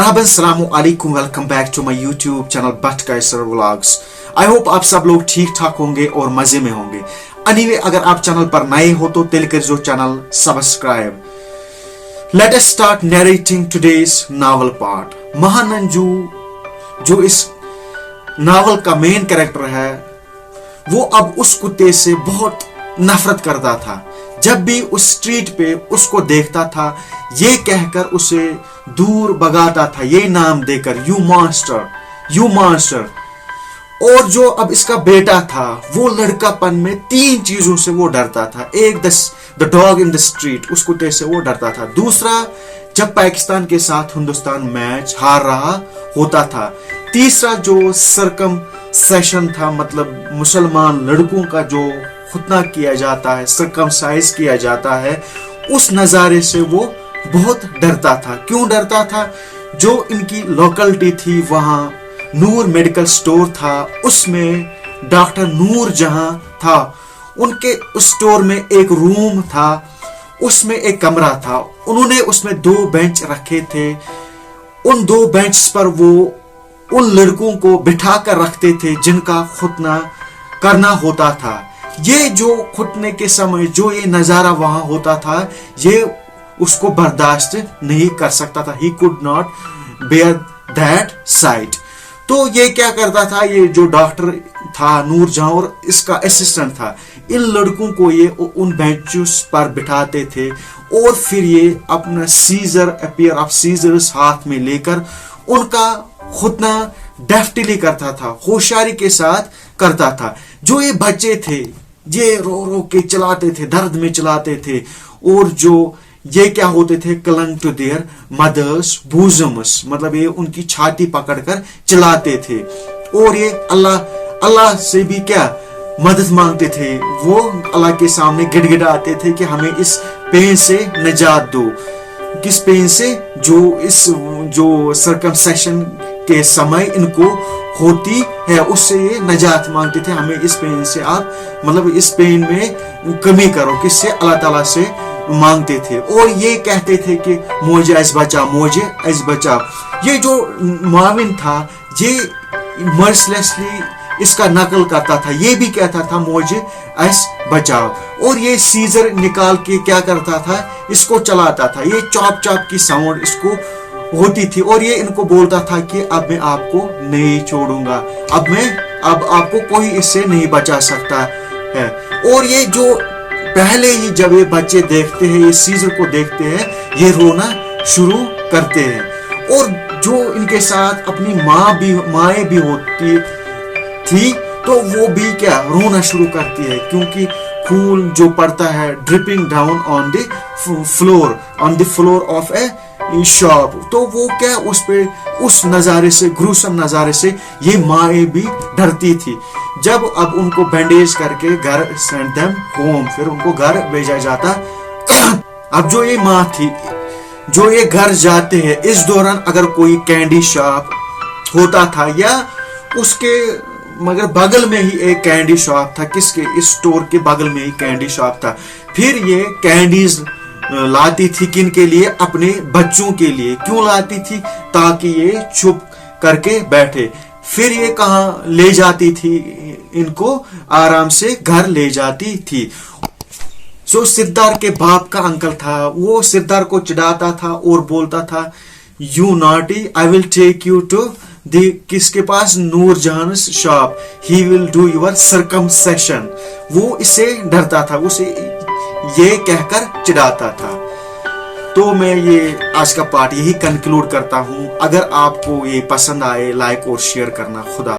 मरहबन सलाम अलैकुम, welcome back to my YouTube channel Butt Qaiser vlogs. I hope आप सब लोग ठीक ठाक होंगे और मजे में होंगे। एनीवे, अगर आप चैनल पर नए हो तो दिल कर जो channel subscribe. Let us start narrating today's novel part. महानंजू जो इस नॉवल का मेन कैरेक्टर है, वो अब उस कुत्ते से बहुत नफरत करता था। जब भी उस स्ट्रीट पे उसको देखता था, ये कहकर उसे दूर भगाता था, ये नाम देकर, यू मॉन्स्टर, यू मॉन्स्टर। और जो अब इसका बेटा था, वो लड़कापन में 3 चीजों से वो डरता था। एक, the dog in the street, उस कुत्ते से वो डरता था। दूसरा, जब पाकिस्तान के साथ हिंदुस्तान मैच हार रहा होता था। तीसरा, जो सर्कमसाइजेशन था, मतलब मुसलमान लड़कों का जो खुतना किया जाता है, सर्कमसाइज किया जाता है, उस नजारे से वो बहुत डरता था। क्यों डरता था? जो इनकी लोकेलिटी थी, वहां नूर मेडिकल स्टोर था, उसमें डॉक्टर नूर जहां था, उनके उस स्टोर में एक रूम था, उसमें एक कमरा था। उन्होंने उसमें 2 बेंच रखे थे। उन 2 बेंच पर वो उन लड़कों को बिठा कर रखते थे जिनका खुतना करना होता था। ये जो खुतने के समय जो ये नजारा वहां होता था, ये उसको बर्दाश्त नहीं कर सकता था। He could not bear that sight. तो ये क्या करता था, ये जो डॉक्टर था नूर जहां और इसका असिस्टेंट था, इन लड़कों को ये उन बेंचेस पर बिठाते थे और फिर ये अपना सीजर, पेयर ऑफ सीजर्स हाथ में लेकर उनका खुतना डेफ्टली करता था, होशियारी के साथ करता था। जो ये बच्चे थे, ये रो रो के चलाते थे, दर्द में चलाते थे, और जो ये क्या होते थे, क्लंग टू देयर मदर्स बूजम्स, मतलब ये उनकी छाती पकड़कर चलाते थे। और ये अल्लाह से भी क्या मदद मांगते थे। वो अल्लाह के सामने गिड़गिड़ाते थे कि हमें इस पेन से निजात दो। किस पेन से? जो सर्कमसाइजेशन के समय इनको होती है, उससे ये निजात मांगते थे। हमें इस पेन से आप, मतलब इस पेन में कमी करो। किससे? अल्लाह ताला से मांगते थे। और ये कहते थे कि मुझे ऐस बचा, मुझे ऐस बचा। ये जो माविन था, ये मर्सलेसली इसका नकल करता था। ये भी कहता था मुझे ऐस बचाओ। और ये सीजर निकाल के क्या करता था, इसको चलाता था। ये चॉप चॉप की साउंड इसको होती थी। और ये इनको बोलता था कि अब मैं आपको नहीं छोड़ूंगा, अब आपको कोई इससे नहीं बचा सकता है। और ये जो पहले ही जब ये बच्चे देखते हैं, ये सीजर को देखते हैं, ये रोना शुरू करते हैं। और जो इनके साथ अपनी माएँ भी होती थी, तो वो भी क्या रोना शुरू करती है, क्योंकि खून जो पड़ता है dripping down on the floor of A shop. तो वो क्या उस नजारे से, ग्रूसम नजारे से ये माएँ भी डरती थी। जब अब उनको बैंडेज करके घर सेंड देम होम, फिर उनको घर भेजा जाता। अब जो ये माँ थी, जो ये घर जाते हैं, इस दौरान अगर कोई कैंडी शॉप होता था, या उसके मगर बगल में ही एक कैंडी शॉप था, किसके? इस स्टोर के बगल में ही कैंडी शॉप था। फिर ये कैंडीज लाती थी, किन के लिए? अपने बच्चों के लिए। क्यों लाती थी? ताकि ये चुप करके बैठे। फिर ये कहाँ ले जाती थी इनको? आराम से घर ले जाती थी। सो सिद्धार्थ के बाप का अंकल था, वो सिद्धार्थ को चिढ़ाता था और बोलता था, you naughty, I will take you to किसके पास? Noor Jahan shop, he will do your circumcision. वो इससे डरता था, उसे ये कहकर चिढ़ाता था। तो मैं ये आज का पार्ट यही कंक्लूड करता हूं। अगर आपको ये पसंद आए, लाइक और शेयर करना। खुदा।